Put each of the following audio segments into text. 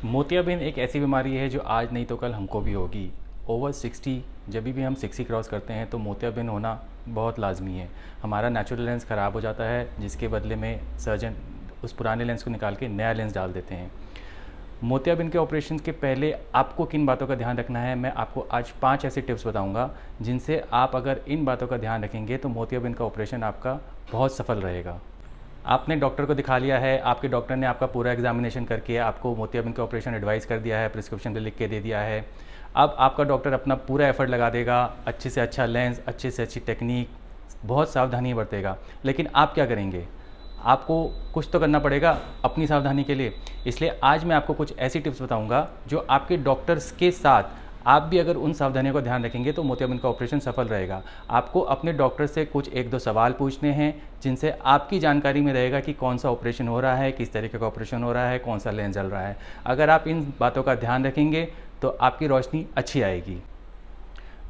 मोतियाबिंद एक ऐसी बीमारी है जो आज नहीं तो कल हमको भी होगी। ओवर 60 जब भी हम 60 क्रॉस करते हैं तो मोतियाबिंद होना बहुत लाजमी है। हमारा नेचुरल लेंस ख़राब हो जाता है, जिसके बदले में सर्जन उस पुराने लेंस को निकाल के नया लेंस डाल देते हैं। मोतियाबिंद के ऑपरेशन के पहले आपको किन बातों का ध्यान रखना है, मैं आपको आज 5 ऐसे टिप्स बताऊंगा जिनसे आप अगर इन बातों का ध्यान रखेंगे तो मोतियाबिंद का ऑपरेशन आपका बहुत सफल रहेगा। आपने डॉक्टर को दिखा लिया है, आपके डॉक्टर ने आपका पूरा एग्जामिनेशन करके आपको मोतियाबिंद का ऑपरेशन एडवाइस कर दिया है, प्रिस्क्रिप्शन पे लिख के दे दिया है। अब आपका डॉक्टर अपना पूरा एफर्ट लगा देगा, अच्छे से अच्छा लेंस, अच्छे से अच्छी टेक्निक, बहुत सावधानी बरतेगा। लेकिन आप क्या करेंगे? आपको कुछ तो करना पड़ेगा अपनी सावधानी के लिए। इसलिए आज मैं आपको कुछ ऐसी टिप्स बताऊंगा जो आपके डॉक्टर्स के साथ आप भी अगर उन सावधानियों का ध्यान रखेंगे तो मोतियाबिंद का ऑपरेशन सफल रहेगा। आपको अपने डॉक्टर से कुछ 1-2 सवाल पूछने हैं जिनसे आपकी जानकारी में रहेगा कि कौन सा ऑपरेशन हो रहा है, किस तरीके का ऑपरेशन हो रहा है, कौन सा लेंस चल रहा है। अगर आप इन बातों का ध्यान रखेंगे तो आपकी रोशनी अच्छी आएगी।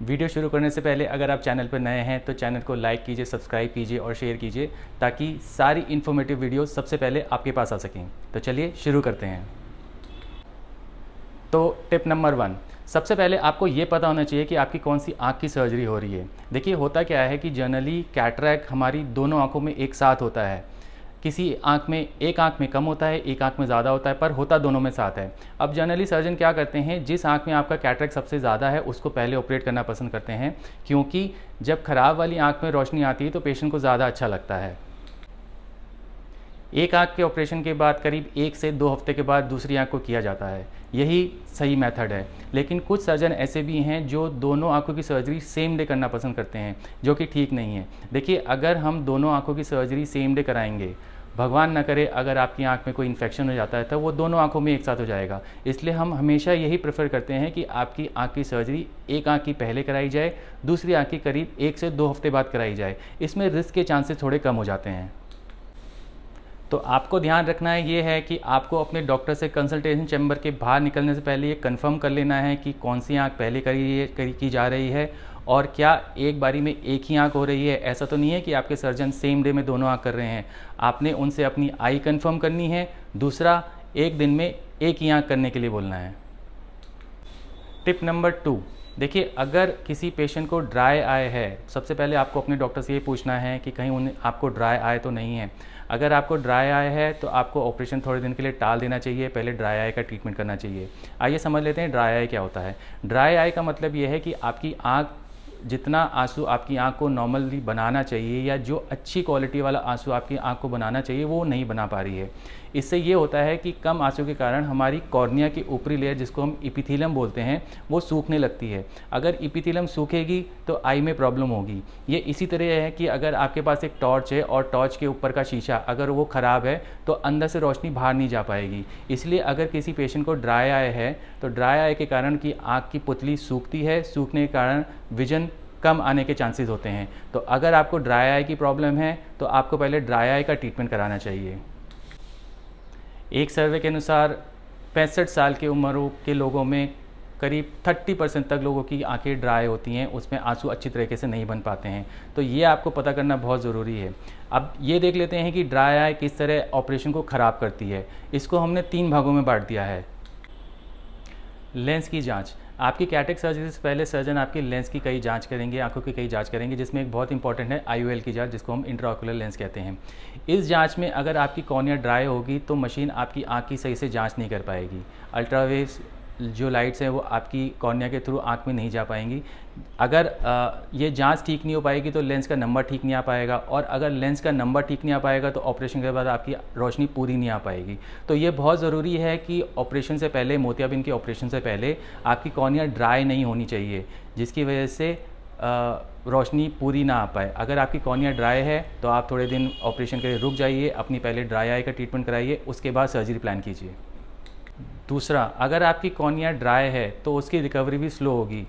वीडियो शुरू करने से पहले अगर आप चैनल पर नए हैं तो चैनल को लाइक कीजिए, सब्सक्राइब कीजिए और शेयर कीजिए ताकि सारी इन्फॉर्मेटिव वीडियो सबसे पहले आपके पास आ सकें। तो चलिए शुरू करते हैं। तो टिप नंबर 1, सबसे पहले आपको ये पता होना चाहिए कि आपकी कौन सी आँख की सर्जरी हो रही है। देखिए होता क्या है कि जनरली कैटरैक्ट हमारी दोनों आँखों में एक साथ होता है। किसी आँख में, एक आँख में कम होता है, एक आँख में ज़्यादा होता है, पर होता दोनों में साथ है। अब जनरली सर्जन क्या करते हैं, जिस आँख में आपका कैटरैक्ट सबसे ज़्यादा है उसको पहले ऑपरेट करना पसंद करते हैं, क्योंकि जब ख़राब वाली आँख में रोशनी आती है तो पेशेंट को ज़्यादा अच्छा लगता है। एक आँख के ऑपरेशन के बाद करीब 1 से 2 हफ्ते के बाद दूसरी आँख को किया जाता है, यही सही मेथड है। लेकिन कुछ सर्जन ऐसे भी हैं जो दोनों आँखों की सर्जरी सेम डे करना पसंद करते हैं, जो कि ठीक नहीं है। देखिए अगर हम दोनों आँखों की सर्जरी सेम डे कराएंगे, भगवान ना करे अगर आपकी आँख में कोई इन्फेक्शन हो जाता है तो वो दोनों आँखों में एक साथ हो जाएगा। इसलिए हम हमेशा यही प्रेफर करते हैं कि आपकी आँख की सर्जरी एक आँख की पहले कराई जाए, दूसरी आँख की करीब 1 से 2 हफ्ते बाद कराई जाए। इसमें रिस्क के चांसेस थोड़े कम हो जाते हैं। तो आपको ध्यान रखना है ये है कि आपको अपने डॉक्टर से कंसल्टेशन चैम्बर के बाहर निकलने से पहले ये कंफर्म कर लेना है कि कौन सी आँख पहले की जा रही है और क्या एक बारी में एक ही आँख हो रही है। ऐसा तो नहीं है कि आपके सर्जन सेम डे में दोनों आँख कर रहे हैं। आपने उनसे अपनी आई कंफर्म करनी है, दूसरा एक दिन में एक ही आँख करने के लिए बोलना है। टिप नंबर 2, देखिए अगर किसी पेशेंट को ड्राई आई है, सबसे पहले आपको अपने डॉक्टर से ये पूछना है कि कहीं उन्हें आपको ड्राई आई तो नहीं है। अगर आपको ड्राई आई है तो आपको ऑपरेशन थोड़े दिन के लिए टाल देना चाहिए, पहले ड्राई आई का ट्रीटमेंट करना चाहिए। आइए समझ लेते हैं ड्राई आई क्या होता है। ड्राई आई का मतलब ये है कि आपकी आँख, जितना आंसू आपकी आंख को नॉर्मली बनाना चाहिए या जो अच्छी क्वालिटी वाला आंसू आपकी आंख को बनाना चाहिए वो नहीं बना पा रही है। इससे ये होता है कि कम आंसू के कारण हमारी कॉर्निया की ऊपरी लेयर, जिसको हम इपिथीलियम बोलते हैं, वो सूखने लगती है। अगर इपिथीलियम सूखेगी तो आई में प्रॉब्लम होगी। ये इसी तरह है कि अगर आपके पास एक टॉर्च है और टॉर्च के ऊपर का शीशा अगर वो ख़राब है तो अंदर से रोशनी बाहर नहीं जा पाएगी। इसलिए अगर किसी पेशेंट को ड्राई आई है तो ड्राई आई के कारण कि आँख की पुतली सूखती है, सूखने के कारण विजन कम आने के चांसेस होते हैं। तो अगर आपको ड्राई आई की प्रॉब्लम है तो आपको पहले ड्राई आई का ट्रीटमेंट कराना चाहिए। एक सर्वे के अनुसार 65 साल की उम्र के लोगों में करीब 30% तक लोगों की आंखें ड्राई होती हैं, उसमें आंसू अच्छी तरीके से नहीं बन पाते हैं। तो ये आपको पता करना बहुत ज़रूरी है। अब ये देख लेते हैं कि ड्राई आई किस तरह ऑपरेशन को ख़राब करती है। इसको हमने 3 भागों में बांट दिया है। लेंस की जांच, आपकी कैटरेक्ट सर्जरी से पहले सर्जन आपकी लेंस की कई जांच करेंगे, आंखों की कई जांच करेंगे, जिसमें एक बहुत इंपॉर्टेंट है IOL की जांच, जिसको हम इंट्राओकुलर लेंस कहते हैं। इस जांच में अगर आपकी कॉर्निया ड्राई होगी तो मशीन आपकी आंख की सही से जांच नहीं कर पाएगी। अल्ट्रावेव जो लाइट्स हैं वो आपकी कॉर्निया के थ्रू आंख में नहीं जा पाएंगी। अगर ये जांच ठीक नहीं हो पाएगी तो लेंस का नंबर ठीक नहीं आ पाएगा, और अगर लेंस का नंबर ठीक नहीं आ पाएगा तो ऑपरेशन के बाद आपकी रोशनी पूरी नहीं आ पाएगी। तो ये बहुत ज़रूरी है कि ऑपरेशन से पहले, मोतियाबिंद के ऑपरेशन से पहले आपकी कॉर्निया ड्राई नहीं होनी चाहिए, जिसकी वजह से रोशनी पूरी ना आ पाए। अगर आपकी कॉर्निया ड्राई है तो आप थोड़े दिन ऑपरेशन के लिए रुक जाइए, अपनी पहले ड्राई आई का ट्रीटमेंट कराइए, उसके बाद सर्जरी प्लान कीजिए। दूसरा, अगर आपकी कॉर्निया ड्राई है तो उसकी रिकवरी भी स्लो होगी।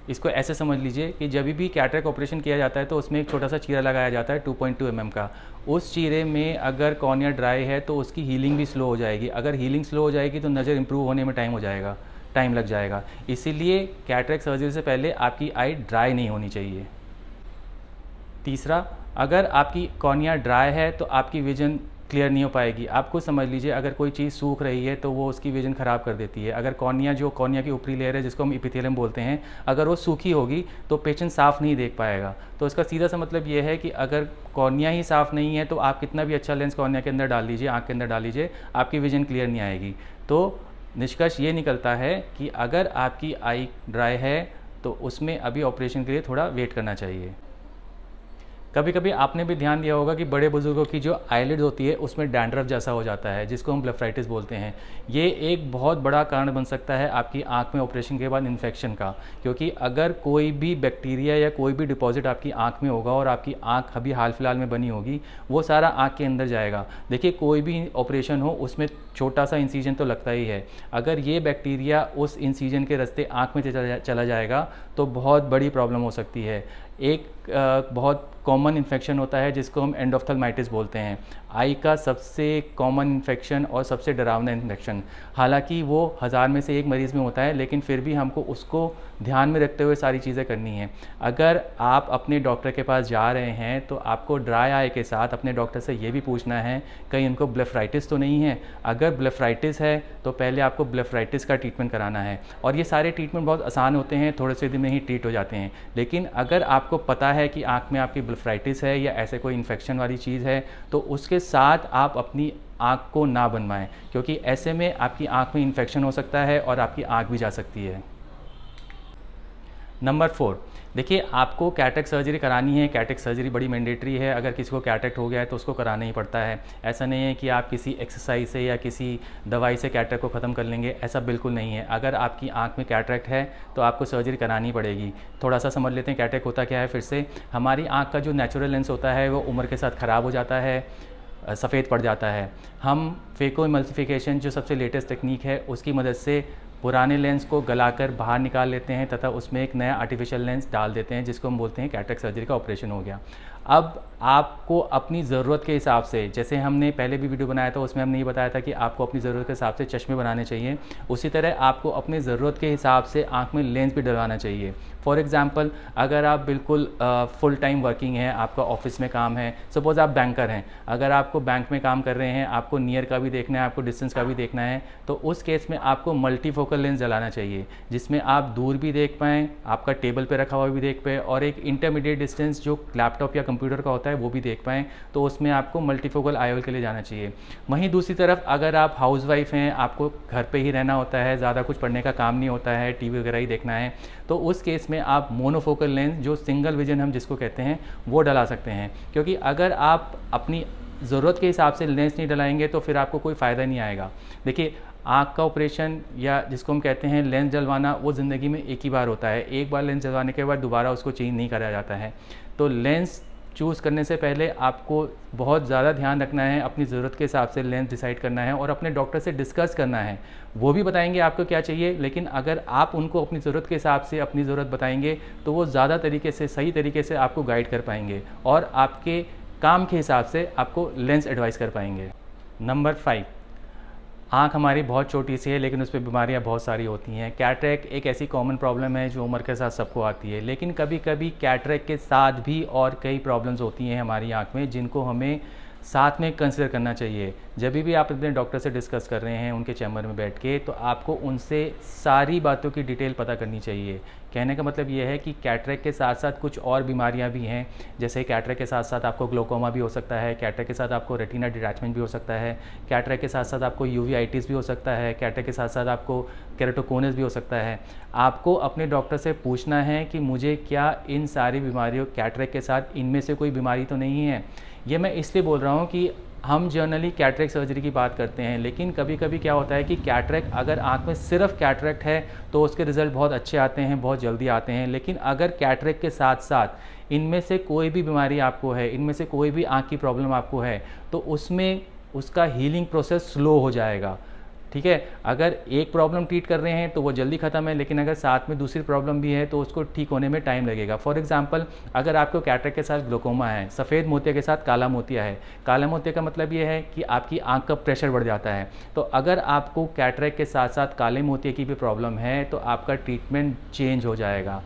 इसको ऐसे समझ लीजिए कि जब भी कैटरेक्ट ऑपरेशन किया जाता है तो उसमें एक छोटा सा चीरा लगाया जाता है 2.2 mm का। उस चीरे में अगर कॉर्निया ड्राई है तो उसकी हीलिंग भी स्लो हो जाएगी। अगर हीलिंग स्लो हो जाएगी तो नज़र इंप्रूव होने में टाइम लग जाएगा। इसीलिए कैटरेक्ट सर्जरी से पहले आपकी आई ड्राई नहीं होनी चाहिए। तीसरा, अगर आपकी कॉर्निया ड्राई है तो आपकी विजन क्लियर नहीं हो पाएगी। आप खुद समझ लीजिए, अगर कोई चीज़ सूख रही है तो वो उसकी विजन ख़राब कर देती है। अगर कॉर्निया, जो कॉर्निया की ऊपरी लेयर है जिसको हम एपिथेलियम बोलते हैं, अगर वो सूखी होगी तो पेशेंट साफ़ नहीं देख पाएगा। तो इसका सीधा सा मतलब ये है कि अगर कॉर्निया ही साफ़ नहीं है तो आप कितना भी अच्छा लेंस कॉर्निया के अंदर डाल लीजिए, आँख के अंदर डाल लीजिए, आपकी विजन क्लियर नहीं आएगी। तो निष्कर्ष ये निकलता है कि अगर आपकी आई ड्राई है तो उसमें अभी ऑपरेशन के लिए थोड़ा वेट करना चाहिए। कभी कभी आपने भी ध्यान दिया होगा कि बड़े बुजुर्गों की जो आईलिड होती है उसमें डैंड्रफ जैसा हो जाता है, जिसको हम ब्लेफराइटिस बोलते हैं। ये एक बहुत बड़ा कारण बन सकता है आपकी आंख में ऑपरेशन के बाद इन्फेक्शन का, क्योंकि अगर कोई भी बैक्टीरिया या कोई भी डिपॉजिट आपकी आंख में होगा और आपकी आंख अभी हाल फिलहाल में बनी होगी, वो सारा आंख के अंदर जाएगा। देखिए, कोई भी ऑपरेशन हो उसमें छोटा सा इंसीजन तो लगता ही है। अगर ये बैक्टीरिया उस इंसीजन के रास्ते आंख में चला जाएगा तो बहुत बड़ी प्रॉब्लम हो सकती है। एक बहुत कॉमन इन्फेक्शन होता है जिसको हम एंडोफ्थल्माइटिस बोलते हैं, आई का सबसे कॉमन इन्फेक्शन और सबसे डरावना इन्फेक्शन। हालांकि वो 1000 में से एक मरीज़ में होता है, लेकिन फिर भी हमको उसको ध्यान में रखते हुए सारी चीज़ें करनी हैं। अगर आप अपने डॉक्टर के पास जा रहे हैं तो आपको ड्राई आई के साथ अपने डॉक्टर से ये भी पूछना है कहीं उनको ब्लेफराइटिस तो नहीं है। अगर ब्लेफराइटिस है तो पहले आपको ब्लेफराइटिस का ट्रीटमेंट कराना है, और ये सारे ट्रीटमेंट बहुत आसान होते हैं, थोड़े से दिन में ही ट्रीट हो जाते हैं। लेकिन अगर आपको पता है कि आँख में आपकी ब्लेफराइटिस है या ऐसे कोई इन्फेक्शन वाली चीज़ है, तो उसके साथ आप अपनी आँख को ना बनवाएं, क्योंकि ऐसे में आपकी आँख में इन्फेक्शन हो सकता है और आपकी आँख भी जा सकती है। नंबर 4, देखिए, आपको कैटरेक्ट सर्जरी करानी है। कैटरेक्ट सर्जरी बड़ी मैंडेटरी है। अगर किसी को कैटरेक्ट हो गया है तो उसको कराना ही पड़ता है। ऐसा नहीं है कि आप किसी एक्सरसाइज से या किसी दवाई से कैटरेक्ट को ख़त्म कर लेंगे, ऐसा बिल्कुल नहीं है। अगर आपकी आंख में कैटरेक्ट है तो आपको सर्जरी करानी पड़ेगी। थोड़ा सा समझ लेते हैं कैटरेक्ट होता क्या है फिर से। हमारी आँख का जो नेचुरल लेंस होता है वो उम्र के साथ ख़राब हो जाता है, सफ़ेद पड़ जाता है। हम फेको एमल्सिफिकेशन, जो सबसे लेटेस्ट टेक्निक है, उसकी मदद से पुराने लेंस को गलाकर बाहर निकाल लेते हैं तथा उसमें एक नया आर्टिफिशियल लेंस डाल देते हैं, जिसको हम बोलते हैं कैटरेक्ट सर्जरी का ऑपरेशन हो गया। अब आपको अपनी ज़रूरत के हिसाब से, जैसे हमने पहले भी वीडियो बनाया था उसमें हमने ये बताया था कि आपको अपनी ज़रूरत के हिसाब से चश्मे बनाने चाहिए, उसी तरह आपको अपनी ज़रूरत के हिसाब से आँख में लेंस भी डलवाना चाहिए। फॉर एग्ज़ाम्पल, अगर आप बिल्कुल फुल टाइम वर्किंग हैं, आपका ऑफिस में काम है, सपोज़ आप बैंकर हैं, अगर आपको बैंक में काम कर रहे हैं, आपको नियर का भी देखना है, आपको डिस्टेंस का भी देखना है, तो उस केस में आपको मल्टीफोकल लेंस डलाना चाहिए, जिसमें आप दूर भी देख पाएँ, आपका टेबल पे रखा हुआ भी देख पाएँ, और एक इंटरमीडिएट डिस्टेंस जो लैपटॉप या कंप्यूटर का होता है वो भी देख पाएँ। तो उसमें आपको मल्टीफोकल आईओएल के लिए जाना चाहिए। वहीं दूसरी तरफ, अगर आप हाउसवाइफ हैं, आपको घर पे ही रहना होता है, ज़्यादा कुछ पढ़ने का काम नहीं होता है, टीवी वगैरह ही देखना है, तो उस केस में आप मोनोफोकल लेंस, जो सिंगल विजन हम जिसको कहते हैं, वो डला सकते हैं। क्योंकि अगर आप अपनी ज़रूरत के हिसाब से लेंस नहीं डलाएंगे तो फिर आपको कोई फ़ायदा नहीं आएगा। देखिए, आँख का ऑपरेशन या जिसको हम कहते हैं लेंस डलवाना, वो ज़िंदगी में एक ही बार होता है। एक बार लेंस डलवाने के बाद दोबारा उसको चेंज नहीं करा जाता है। तो लेंस चूज़ करने से पहले आपको बहुत ज़्यादा ध्यान रखना है, अपनी ज़रूरत के हिसाब से लेंस डिसाइड करना है और अपने डॉक्टर से डिस्कस करना है। वो भी बताएंगे आपको क्या चाहिए, लेकिन अगर आप उनको अपनी ज़रूरत के हिसाब से अपनी ज़रूरत बताएंगे तो वो ज़्यादा तरीके से, सही तरीके से आपको गाइड कर पाएंगे और आपके काम के हिसाब से आपको लेंस एडवाइस कर पाएंगे। नंबर 5, आँख हमारी बहुत छोटी सी है लेकिन उस पर बीमारियाँ बहुत सारी होती हैं। कैटरेक्ट एक ऐसी कॉमन प्रॉब्लम है जो उम्र के साथ सबको आती है, लेकिन कभी कभी कैटरेक्ट के साथ भी और कई प्रॉब्लम्स होती हैं हमारी आँख में, जिनको हमें साथ में कंसिडर करना चाहिए। जब भी आप अपने डॉक्टर से डिस्कस कर रहे हैं उनके चैम्बर में बैठ के, तो आपको उनसे सारी बातों की डिटेल पता करनी चाहिए। कहने का मतलब ये है कि कैटरेक्ट के साथ साथ कुछ और बीमारियां भी हैं, जैसे कैटरेक्ट के साथ साथ आपको ग्लोकोमा भी हो सकता है, कैटरेक्ट के साथ आपको रेटिना डिटैचमेंट भी हो सकता है, कैटरेक्ट के साथ साथ आपको यूवीआइटिस भी हो सकता है, कैटरेक्ट के साथ साथ आपको केराटोकोनस भी हो सकता है। आपको अपने डॉक्टर से पूछना है कि मुझे क्या इन सारी बीमारियों, कैटरेक्ट के साथ इनमें से कोई बीमारी तो नहीं है। ये मैं इसलिए बोल रहा हूँ कि हम जनरली कैटरेक्ट सर्जरी की बात करते हैं, लेकिन कभी कभी क्या होता है कि कैटरेक्ट, अगर आंख में सिर्फ कैटरेक्ट है तो उसके रिज़ल्ट बहुत अच्छे आते हैं, बहुत जल्दी आते हैं। लेकिन अगर कैटरेक्ट के साथ साथ इनमें से कोई भी बीमारी आपको है, इनमें से कोई भी आंख की प्रॉब्लम आपको है, तो उसमें उसका हीलिंग प्रोसेस स्लो हो जाएगा। ठीक है, अगर एक प्रॉब्लम ट्रीट कर रहे हैं तो वो जल्दी ख़त्म है, लेकिन अगर साथ में दूसरी प्रॉब्लम भी है तो उसको ठीक होने में टाइम लगेगा। फॉर एग्जांपल, अगर आपको कैटरेक्ट के साथ ग्लोकोमा है, सफ़ेद मोतिया के साथ काला मोतिया है, काला मोतिया का मतलब ये है कि आपकी आंख का प्रेशर बढ़ जाता है। तो अगर आपको कैटरेक्ट के साथ साथ काले मोतिया की भी प्रॉब्लम है तो आपका ट्रीटमेंट चेंज हो जाएगा।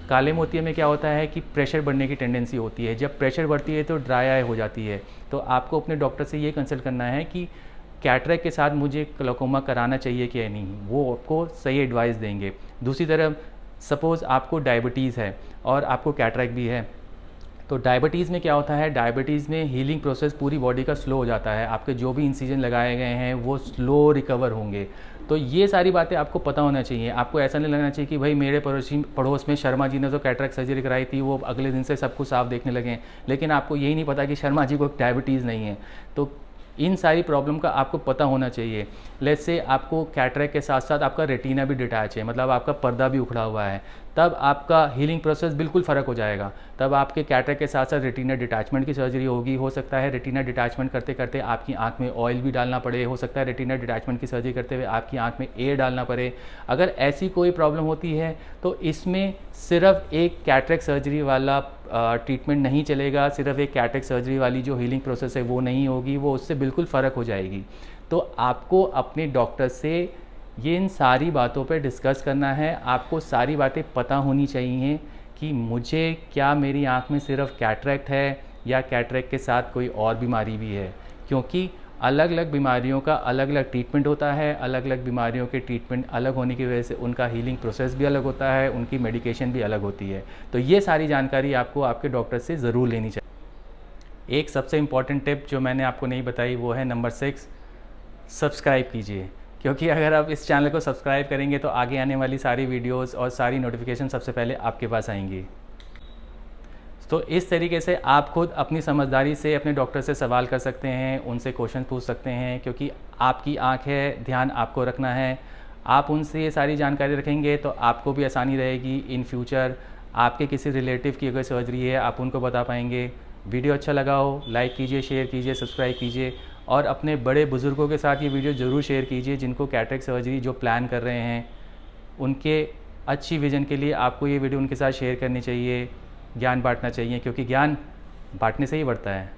काले मोतिये में क्या होता है कि प्रेशर बढ़ने की टेंडेंसी होती है। जब प्रेशर बढ़ती है तो ड्राई आई हो जाती है। तो आपको अपने डॉक्टर से ये कंसल्ट करना है कि कैटरेक्ट के साथ मुझे ग्लाकोमा कराना चाहिए कि नहीं, वो आपको सही एडवाइस देंगे। दूसरी तरफ सपोज़ आपको डायबिटीज़ है और आपको कैटरेक्ट भी है, तो डायबिटीज़ में क्या होता है, डायबिटीज़ में हीलिंग प्रोसेस पूरी बॉडी का स्लो हो जाता है। आपके जो भी इंसिजन लगाए गए हैं वो स्लो रिकवर होंगे। तो ये सारी बातें आपको पता होना चाहिए। आपको ऐसा नहीं लगना चाहिए कि भाई मेरे पड़ोस में शर्मा जी ने तो कैटरेक्ट सर्जरी कराई थी, वो अगले दिन से सब कुछ साफ देखने लगे, लेकिन आपको यही नहीं पता कि शर्मा जी को डायबिटीज़ नहीं है। तो इन सारी प्रॉब्लम का आपको पता होना चाहिए। लेट्स से आपको कैटरेक्ट के साथ साथ आपका रेटिना भी डिटैच है, मतलब आपका पर्दा भी उखड़ा हुआ है, तब आपका हीलिंग प्रोसेस बिल्कुल फ़र्क हो जाएगा। तब आपके कैटरेक्ट के साथ साथ रेटिना डिटैचमेंट की सर्जरी होगी। हो सकता है रेटिना डिटैचमेंट करते करते आपकी आंख में ऑयल भी डालना पड़े, हो सकता है रेटिना डिटैचमेंट की सर्जरी करते हुए आपकी आंख में एयर डालना पड़े। अगर ऐसी कोई प्रॉब्लम होती है तो इसमें सिर्फ एक कैटरेक्ट सर्जरी वाला ट्रीटमेंट नहीं चलेगा, सिर्फ एक कैटरेक्ट सर्जरी वाली जो हीलिंग प्रोसेस है वो नहीं होगी, वो उससे बिल्कुल फ़र्क हो जाएगी। तो आपको अपने डॉक्टर से ये इन सारी बातों पे डिस्कस करना है। आपको सारी बातें पता होनी चाहिए कि मुझे क्या मेरी आँख में सिर्फ कैटरेक्ट है या कैटरेक्ट के साथ कोई और बीमारी भी है, क्योंकि अलग अलग बीमारियों का अलग अलग ट्रीटमेंट होता है। अलग अलग बीमारियों के ट्रीटमेंट अलग होने की वजह से उनका हीलिंग प्रोसेस भी अलग होता है, उनकी मेडिकेशन भी अलग होती है। तो ये सारी जानकारी आपको आपके डॉक्टर से ज़रूर लेनी चाहिए। एक सबसे इम्पॉर्टेंट टिप जो मैंने आपको नहीं बताई वो है नंबर 6, सब्सक्राइब कीजिए, क्योंकि अगर आप इस चैनल को सब्सक्राइब करेंगे तो आगे आने वाली सारी वीडियोस और सारी नोटिफिकेशन सबसे पहले आपके पास आएंगी। तो इस तरीके से आप खुद अपनी समझदारी से अपने डॉक्टर से सवाल कर सकते हैं, उनसे क्वेश्चन पूछ सकते हैं, क्योंकि आपकी आँख है, ध्यान आपको रखना है। आप उनसे ये सारी जानकारी रखेंगे तो आपको भी आसानी रहेगी। इन फ्यूचर आपके किसी रिलेटिव की अगर सर्जरी है आप उनको बता पाएंगे। वीडियो अच्छा लगा हो लाइक कीजिए, शेयर कीजिए, सब्सक्राइब कीजिए और अपने बड़े बुज़ुर्गों के साथ ये वीडियो ज़रूर शेयर कीजिए जिनको कैटरेक्ट सर्जरी जो प्लान कर रहे हैं। उनके अच्छी विज़न के लिए आपको ये वीडियो उनके साथ शेयर करनी चाहिए, ज्ञान बांटना चाहिए, क्योंकि ज्ञान बांटने से ही बढ़ता है।